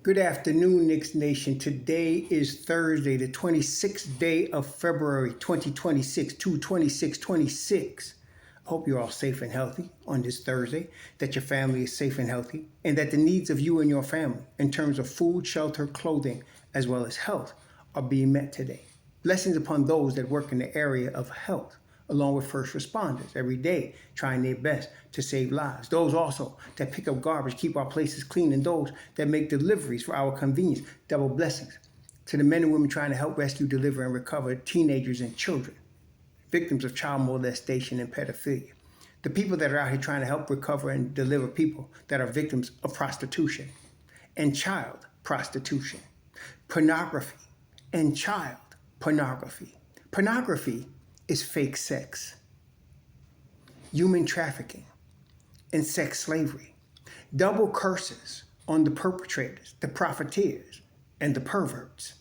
Good afternoon, Knicks Nation. Today is Thursday, the 26th day of February 2026, 2/26/26. I hope you're all safe and healthy on this Thursday, that your family is safe and healthy, and that the needs of you and your family in terms of food, shelter, clothing, as well as health are being met today. Blessings upon those that work in the area of health, along with first responders every day trying their best to save lives. Those also that pick up garbage, keep our places clean, and those that make deliveries for our convenience. Double blessings to the men and women trying to help rescue, deliver, and recover teenagers and children, victims of child molestation and pedophilia. The people that are out here trying to help recover and deliver people that are victims of prostitution and child prostitution, pornography and child pornography. Pornography is fake sex, human trafficking, and sex slavery. Double curses on the perpetrators, the profiteers, and the perverts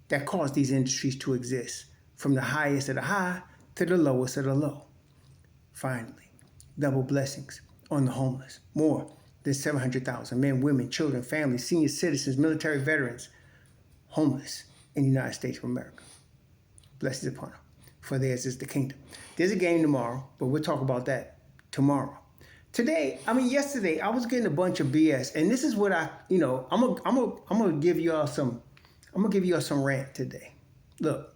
that cause these industries to exist, from the highest of the high to the lowest of the low. Finally, double blessings on the homeless. More than 700,000 men, women, children, families, senior citizens, military veterans, homeless in the United States of America. Blessings upon them, for theirs is the kingdom. There's a game tomorrow, but we'll talk about that tomorrow. Yesterday, I was getting a bunch of BS, and this is what I'm gonna give y'all some rant today. Look,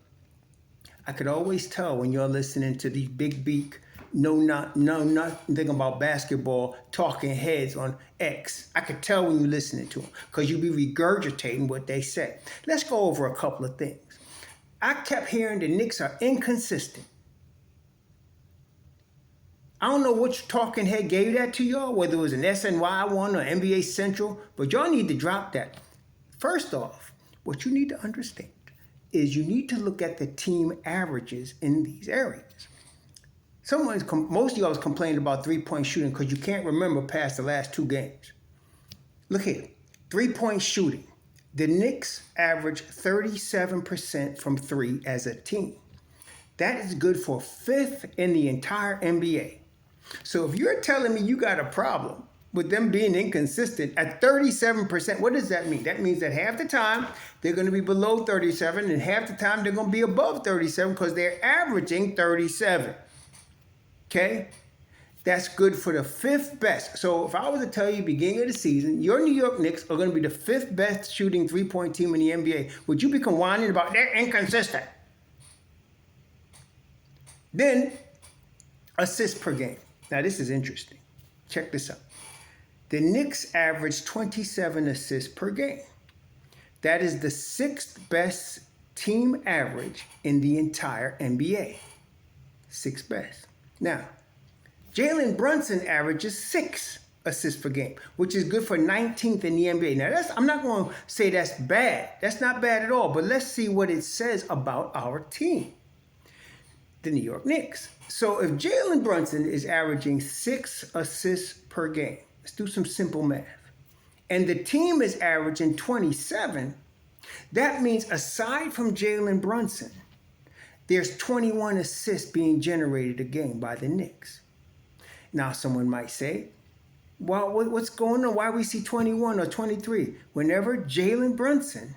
I could always tell when you're listening to these big beak, nothing about basketball talking heads on X. I could tell when you're listening to them because you be regurgitating what they say. Let's go over a couple of things. I kept hearing the Knicks are inconsistent. I don't know which talking head gave that to y'all, whether it was an SNY one or NBA Central, but y'all need to drop that. First off, what you need to understand is you need to look at the team averages in these areas. Most of y'all was complaining about three-point shooting because you can't remember past the last two games. Look here, three-point shooting. The Knicks average 37% from three as a team. That is good for fifth in the entire NBA. So if you're telling me you got a problem with them being inconsistent at 37%, what does that mean? That means that half the time they're going to be below 37 and half the time they're going to be above 37 because they're averaging 37. Okay? That's good for the fifth best. So if I was to tell you beginning of the season, your New York Knicks are going to be the fifth best shooting three-point team in the NBA, would you be whining about they're inconsistent? Then, assists per game. Now this is interesting. Check this out. The Knicks average 27 assists per game. That is the sixth best team average in the entire NBA. Sixth best. Now, Jalen Brunson averages 6 assists per game, which is good for 19th in the NBA. Now, I'm not going to say that's bad. That's not bad at all. But let's see what it says about our team, the New York Knicks. So if Jalen Brunson is averaging 6 assists per game, let's do some simple math, and the team is averaging 27, that means aside from Jalen Brunson, there's 21 assists being generated a game by the Knicks. Now, someone might say, well, what's going on? Why we see 21 or 23? Whenever Jalen Brunson,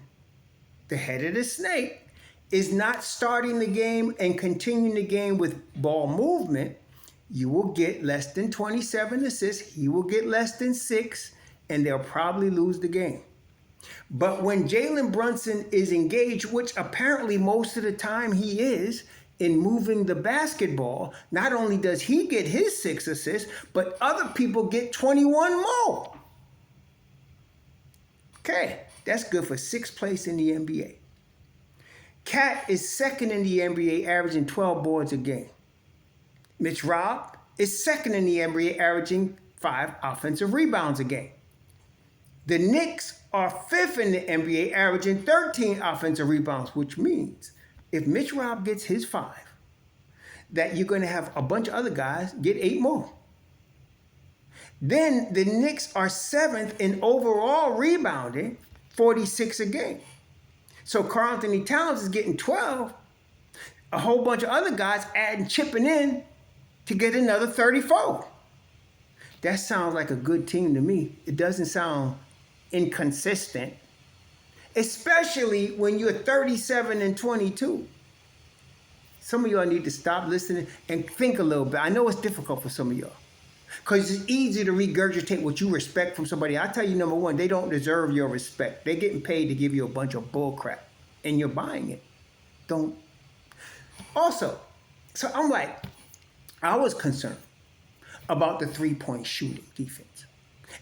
the head of the snake, is not starting the game and continuing the game with ball movement, you will get less than 27 assists. He will get less than 6, and they'll probably lose the game. But when Jalen Brunson is engaged, which apparently most of the time he is, in moving the basketball, not only does he get his 6 assists, but other people get 21 more. Okay, that's good for 6th place in the NBA. Cat is second in the NBA, averaging 12 boards a game. Mitch Robb is second in the NBA, averaging 5 offensive rebounds a game. The Knicks are 5th in the NBA, averaging 13 offensive rebounds, which means if Mitch Robb gets his 5, that you're going to have a bunch of other guys get 8 more. Then the Knicks are 7th in overall rebounding, 46 a game. So Karl-Anthony Towns is getting 12. A whole bunch of other guys chipping in to get another 34. That sounds like a good team to me. It doesn't sound inconsistent. especially when you're 37 and 22. Some of y'all need to stop listening and think a little bit. I know it's difficult for some of y'all because it's easy to regurgitate what you respect from somebody. I tell you, number one, they don't deserve your respect. They're getting paid to give you a bunch of bull crap, and you're buying it. Don't. Also, so I'm like, I was concerned about the three-point shooting defense.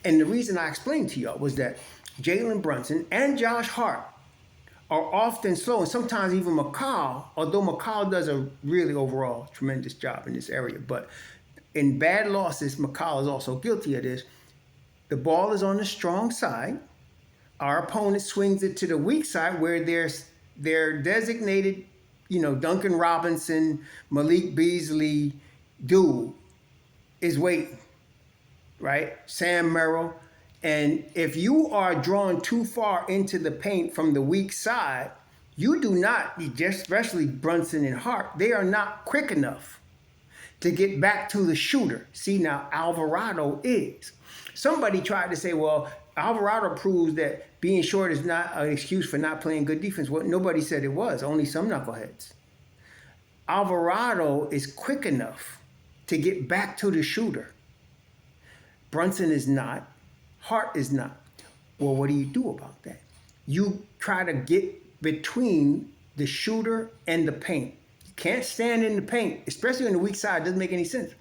And the reason I explained to y'all was that Jalen Brunson and Josh Hart are often slow, and sometimes even McCall, although McCall does a really overall tremendous job in this area, but in bad losses, McCall is also guilty of this. The ball is on the strong side. Our opponent swings it to the weak side where their designated, Duncan Robinson, Malik Beasley dude is waiting, right? Sam Merrill. And if you are drawn too far into the paint from the weak side, you do not, especially Brunson and Hart, they are not quick enough to get back to the shooter. See, now Alvarado is. Somebody tried to say, well, Alvarado proves that being short is not an excuse for not playing good defense. Well, nobody said it was, only some knuckleheads. Alvarado is quick enough to get back to the shooter. Brunson is not. Hart is not. Well, what do you do about that? You try to get between the shooter and the paint. You can't stand in the paint, especially on the weak side. It doesn't make any sense.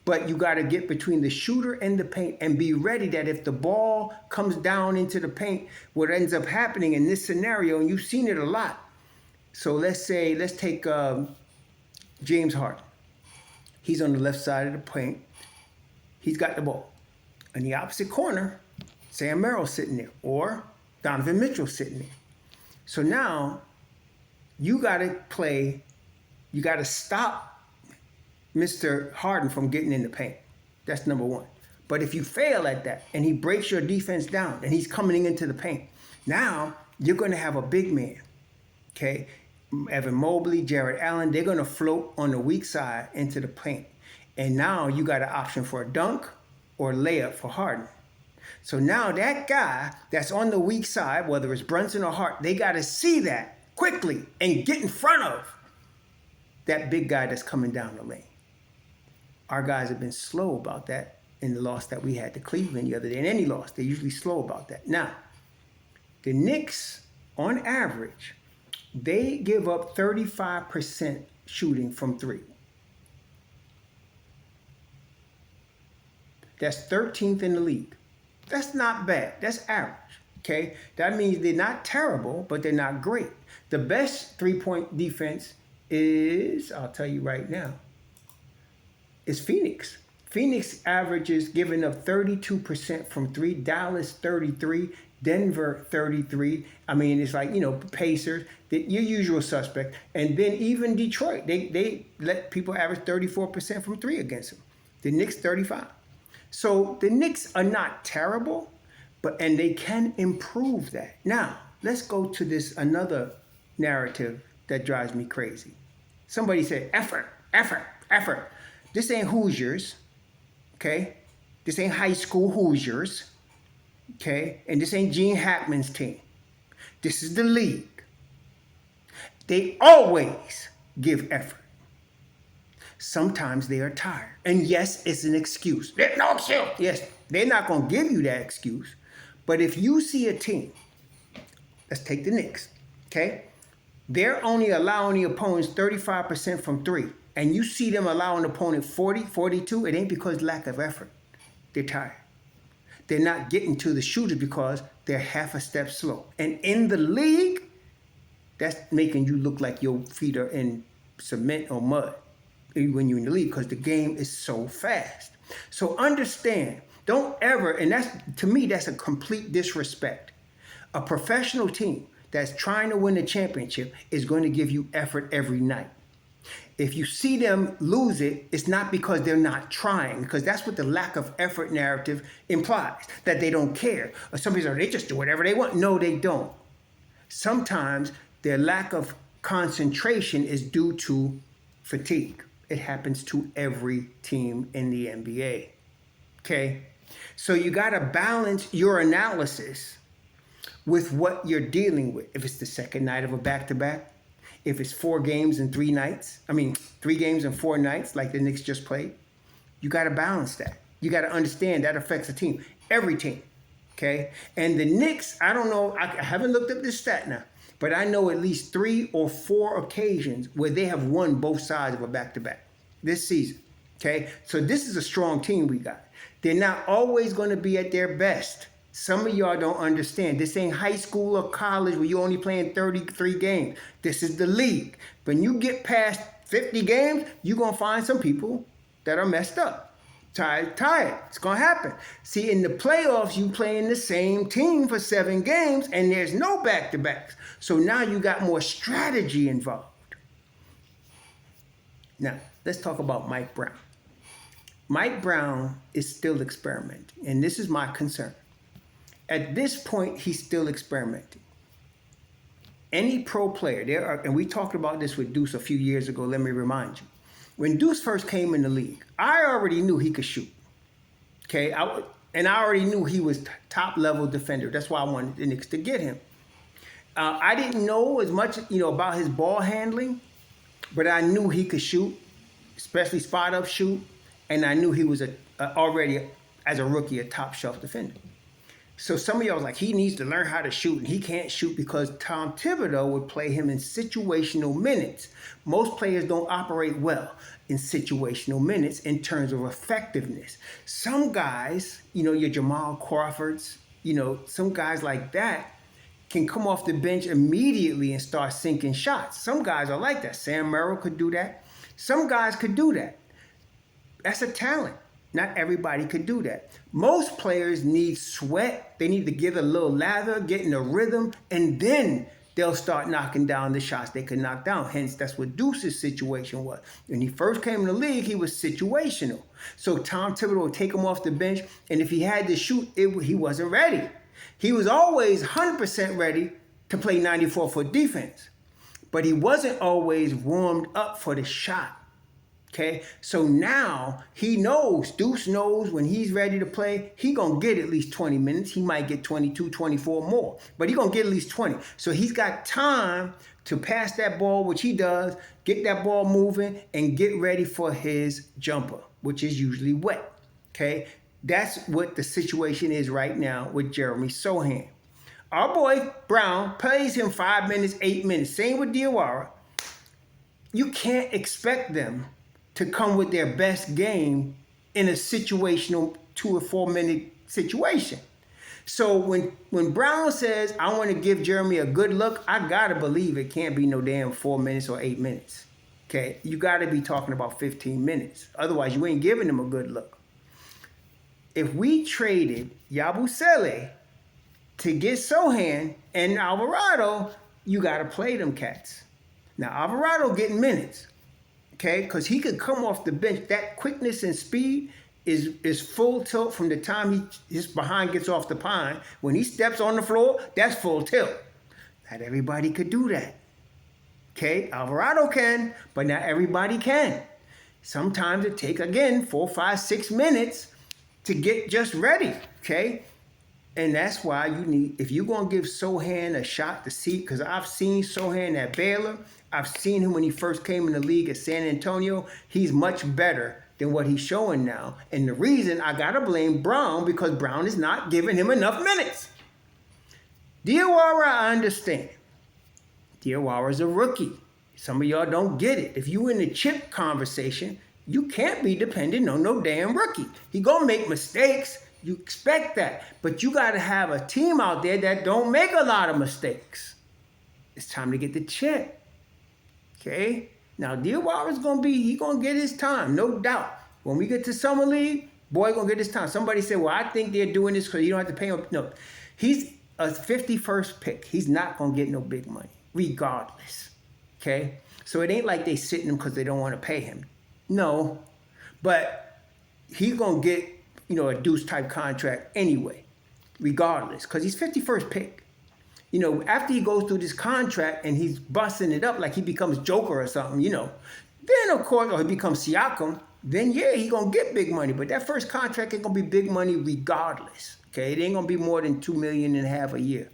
But you got to get between the shooter and the paint and be ready that if the ball comes down into the paint, what ends up happening in this scenario, and you've seen it a lot. So let's take James Harden. He's on the left side of the paint. He's got the ball. In the opposite corner, Sam Merrill's sitting there, or Donovan Mitchell's sitting there. So now you got to stop Mr. Harden from getting in the paint. That's number one. But if you fail at that and he breaks your defense down and he's coming into the paint, now you're going to have a big man, okay? Evan Mobley, Jared Allen, they're going to float on the weak side into the paint. And now you got an option for a dunk or layup for Harden. So now that guy that's on the weak side, whether it's Brunson or Hart, they got to see that quickly and get in front of that big guy that's coming down the lane. Our guys have been slow about that in the loss that we had to Cleveland the other day. In any loss, they're usually slow about that. Now, the Knicks, on average, they give up 35% shooting from three. That's 13th in the league. That's not bad. That's average, okay? That means they're not terrible, but they're not great. The best three-point defense is, I'll tell you right now, is Phoenix. Phoenix averages giving up 32% from three. Dallas, 33. Denver, 33. I mean, it's like, Pacers, your usual suspect. And then even Detroit, they let people average 34% from three against them. The Knicks, 35. So the Knicks are not terrible, and they can improve that. Now, let's go to this another narrative that drives me crazy. Somebody said, effort. This ain't Hoosiers, okay? This ain't high school Hoosiers, okay? And this ain't Gene Hackman's team. This is the league. They always give effort. Sometimes they are tired. And yes, it's an excuse. There's no excuse. Yes, they're not going to give you that excuse. But if you see a team, let's take the Knicks, okay? They're only allowing the opponents 35% from three. And you see them allowing the opponent 40, 42, it ain't because lack of effort. They're tired. They're not getting to the shooters because they're half a step slow. And in the league, that's making you look like your feet are in cement or mud when you're in the league because the game is so fast. So understand, don't ever, and to me, that's a complete disrespect. A professional team that's trying to win the championship is going to give you effort every night. If you see them lose it, it's not because they're not trying, because that's what the lack of effort narrative implies, that they don't care. Or somebody says, they just do whatever they want. No, they don't. Sometimes their lack of concentration is due to fatigue. It happens to every team in the NBA, okay? So you got to balance your analysis with what you're dealing with. If it's the second night of a back-to-back, if it's 4 games in 3 nights, 3 games in 4 nights like the Knicks just played, you got to balance that. You got to understand that affects a team, every team, okay? And the Knicks, I don't know, I haven't looked up this stat now, but I know at least 3 or 4 occasions where they have won both sides of a back-to-back this season, okay? So this is a strong team we got. They're not always going to be at their best. Some of y'all don't understand. This ain't high school or college where you're only playing 33 games. This is the league. When you get past 50 games, you're going to find some people that are messed up. Tired. It's going to happen. See, in the playoffs, you playing the same team for 7 games, and there's no back-to-backs. So now you got more strategy involved. Now, let's talk about Mike Brown. Mike Brown is still experimenting, and this is my concern. At this point, he's still experimenting. Any pro player, and we talked about this with Deuce a few years ago, let me remind you. When Deuce first came in the league, I already knew he could shoot. Okay, and I already knew he was top-level defender. That's why I wanted the Knicks to get him. I didn't know as much, about his ball handling, but I knew he could shoot, especially spot-up shoot, and I knew he was already, as a rookie, a top-shelf defender. So some of y'all was like, he needs to learn how to shoot, and he can't shoot because Tom Thibodeau would play him in situational minutes. Most players don't operate well in situational minutes in terms of effectiveness. Some guys, your Jamal Crawfords, some guys like that can come off the bench immediately and start sinking shots. Some guys are like that. Sam Merrill could do that. Some guys could do that. That's a talent. Not everybody could do that. Most players need sweat. They need to get a little lather, get in a rhythm, and then they'll start knocking down the shots they could knock down. Hence, that's what Deuce's situation was. When he first came in the league, he was situational. So Tom Thibodeau would take him off the bench, and if he had to shoot, he wasn't ready. He was always 100% ready to play 94-foot defense, but he wasn't always warmed up for the shot. Okay, so now he knows, Deuce knows when he's ready to play, he going to get at least 20 minutes. He might get 22, 24 more, but he going to get at least 20. So he's got time to pass that ball, which he does, get that ball moving, and get ready for his jumper, which is usually wet. Okay, that's what the situation is right now with Jeremy Sohan. Our boy Brown plays him 5 minutes, 8 minutes. Same with Diawara. You can't expect them to come with their best game in a situational 2 or 4 minute situation. So when Brown says, I want to give Jeremy a good look, I got to believe it can't be no damn 4 minutes or 8 minutes. Okay, you got to be talking about 15 minutes. Otherwise, you ain't giving him a good look. If we traded Yabusele to get Sohan and Alvarado, you got to play them cats. Now, Alvarado getting minutes. Okay, because he could come off the bench. That quickness and speed is full tilt from the time his behind gets off the pine. When he steps on the floor, that's full tilt. Not everybody could do that. Okay, Alvarado can, but not everybody can. Sometimes it takes, again, 4, 5, 6 minutes to get just ready. Okay, and that's why you need, if you're going to give Sohan a shot to see, because I've seen Sohan at Baylor. I've seen him when he first came in the league at San Antonio. He's much better than what he's showing now. And the reason, I got to blame Brown, because Brown is not giving him enough minutes. Diawara, I understand. Diawara's a rookie. Some of y'all don't get it. If you in the chip conversation, you can't be dependent on no damn rookie. He going to make mistakes. You expect that. But you got to have a team out there that don't make a lot of mistakes. It's time to get the chip. Okay, now Diawara's going to get his time, no doubt. When we get to Summer League, boy, going to get his time. Somebody said, well, I think they're doing this because you don't have to pay him. No, he's a 51st pick. He's not going to get no big money, regardless. Okay, so it ain't like they sitting him because they don't want to pay him. No, but he's going to get, a Deuce-type contract anyway, regardless, because he's 51st pick. After he goes through this contract and he's busting it up like he becomes Joker or something, then of course, or he becomes Siakam, then yeah, he gonna get big money. But that first contract ain't gonna be big money regardless. Okay, it ain't gonna be more than $2.5 million a year.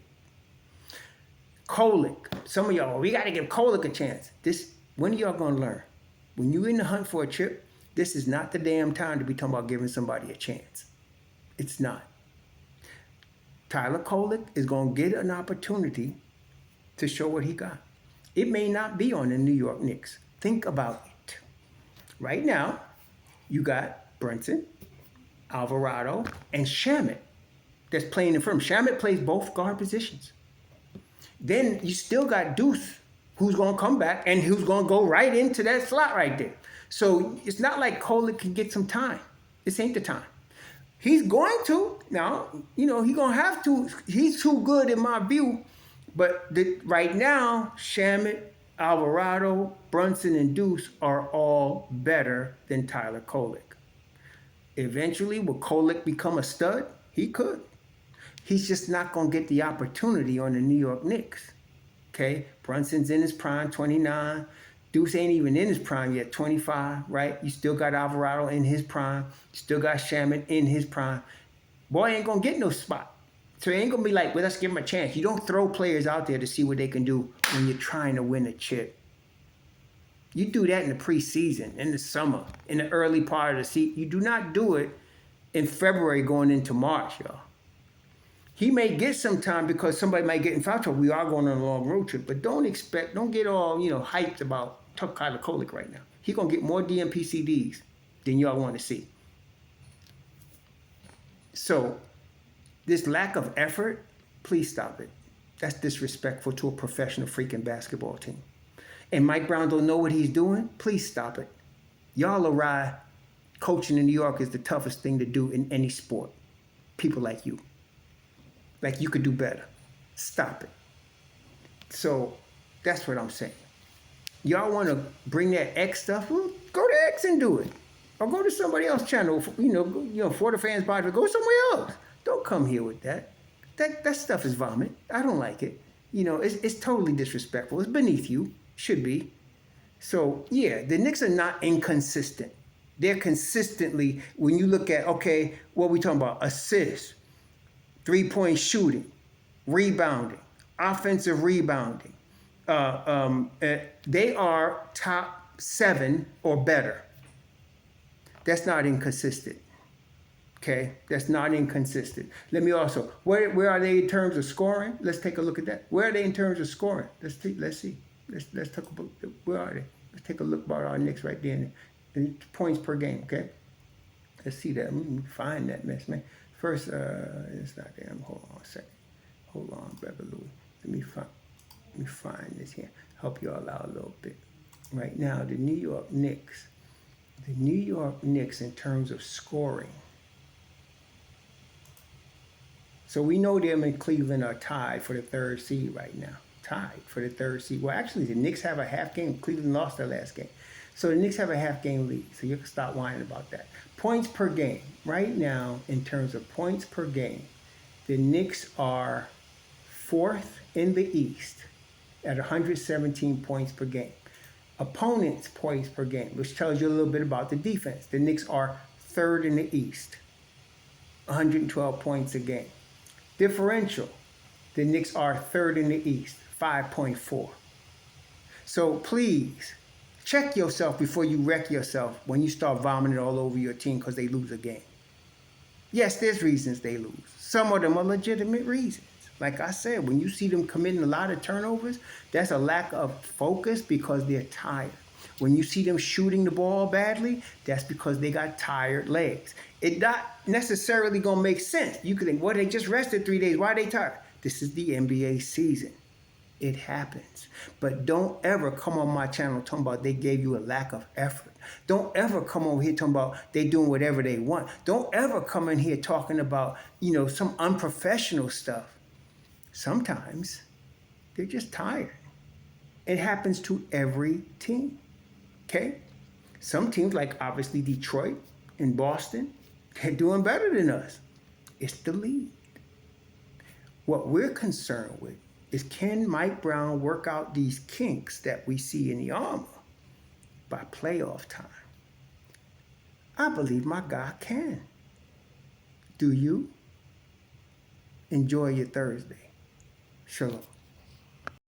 Kolek. Some of y'all, we got to give Kolek a chance. When are y'all going to learn? When you're in the hunt for a chip, this is not the damn time to be talking about giving somebody a chance. It's not. Tyler Kolek is going to get an opportunity to show what he got. It may not be on the New York Knicks. Think about it. Right now, you got Brunson, Alvarado, and Shamet that's playing in front. Shamet plays both guard positions. Then you still got Deuce, who's going to come back and who's going to go right into that slot right there. So it's not like Kolek can get some time. This ain't the time. He's going to. Now, he's going to have to. He's too good in my view. But right now, Shamet, Alvarado, Brunson, and Deuce are all better than Tyler Kolek. Eventually, will Kolek become a stud? He could. He's just not going to get the opportunity on the New York Knicks. Okay? Brunson's in his prime, 29. Deuce ain't even in his prime yet, 25, right? You still got Alvarado in his prime. You still got Shamet in his prime. Boy ain't going to get no spot. So it ain't going to be like, well, let's give him a chance. You don't throw players out there to see what they can do when you're trying to win a chip. You do that in the preseason, in the summer, in the early part of the season. You do not do it in February going into March, y'all. He may get some time because somebody might get in foul trouble. We are going on a long road trip, but don't get all, hyped about Tyler Kolek right now. He's going to get more DMPCDs than y'all want to see. So this lack of effort, please stop it. That's disrespectful to a professional freaking basketball team. And Mike Brown don't know what he's doing, please stop it. Y'all are coaching in New York is the toughest thing to do in any sport. People like you. Like you could do better. Stop it. So that's what I'm saying. Y'all want to bring that X stuff? Well, go to X and do it. Or go to somebody else's channel, for the fans body, go somewhere else. Don't come here with that. That stuff is vomit. I don't like it. It's totally disrespectful. It's beneath you. Should be. So, yeah, the Knicks are not inconsistent. They're consistently, when you look at, okay, what are we talking about? Assists, three-point shooting, rebounding, offensive rebounding. They are top 7 or better. That's not inconsistent. Okay, that's not inconsistent. Let me also, where are they in terms of scoring? Let's take a look at that. Where are they in terms of scoring? Let's see. Let's talk about, where are they? Let's take a look about our Knicks right there in points per game, okay? Let's see that. Let me find that mess, man. First, it's not there. Hold on a second. Hold on, Brother Louis. Let me find this here. Help you all out a little bit. Right now, the New York Knicks in terms of scoring. So we know them in Cleveland are tied for the 3rd seed right now. Tied for the 3rd seed. Well, actually, the Knicks have a half game. Cleveland lost their last game. So the Knicks have a half game lead. So you can stop whining about that. Points per game. Right now, in terms of points per game, the Knicks are 4th in the East at 117 points per game. Opponents' points per game, which tells you a little bit about the defense. The Knicks are 3rd in the East, 112 points a game. Differential, the Knicks are 3rd in the East, 5.4. So please, check yourself before you wreck yourself when you start vomiting all over your team because they lose a game. Yes, there's reasons they lose. Some of them are legitimate reasons. Like I said, when you see them committing a lot of turnovers, that's a lack of focus because they're tired. When you see them shooting the ball badly, that's because they got tired legs. It's not necessarily going to make sense. You could think, well, they just rested 3 days. Why are they tired? This is the NBA season. It happens. But don't ever come on my channel talking about they gave you a lack of effort. Don't ever come over here talking about they doing whatever they want. Don't ever come in here talking about, some unprofessional stuff. Sometimes they're just tired. It happens to every team. Okay? Some teams, like obviously Detroit and Boston, they're doing better than us. It's the lead. What we're concerned with is, can Mike Brown work out these kinks that we see in the armor by playoff time? I believe my guy can. Do you? Enjoy your Thursday. Shalom.